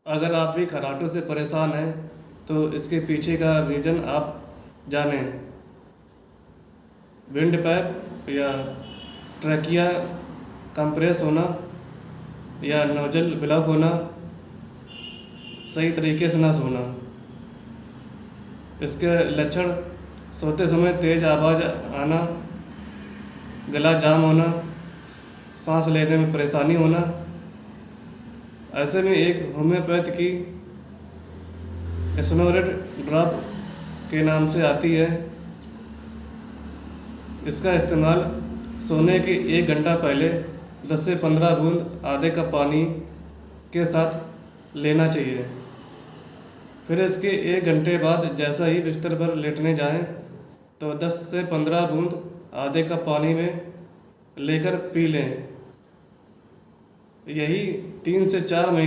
अगर आप भी खर्राटों से परेशान हैं तो इसके पीछे का रीज़न आप जानें। विंड पाइप या ट्रैकिया कंप्रेस होना या नोजल ब्लॉक होना, सही तरीके से ना सोना। इसके लक्षण सोते समय तेज़ आवाज़ आना, गला जाम होना, सांस लेने में परेशानी होना। ऐसे में एक होम्योपैथ की स्नोरेट ड्रॉप के नाम से आती है। इसका इस्तेमाल सोने के 1 घंटा पहले 10 से 15 बूंद आधे कप पानी के साथ लेना चाहिए। फिर इसके 1 घंटे बाद जैसा ही बिस्तर पर लेटने जाएं तो 10 से 15 बूंद आधे कप पानी में लेकर पी लें। यही 3 से 4 महीने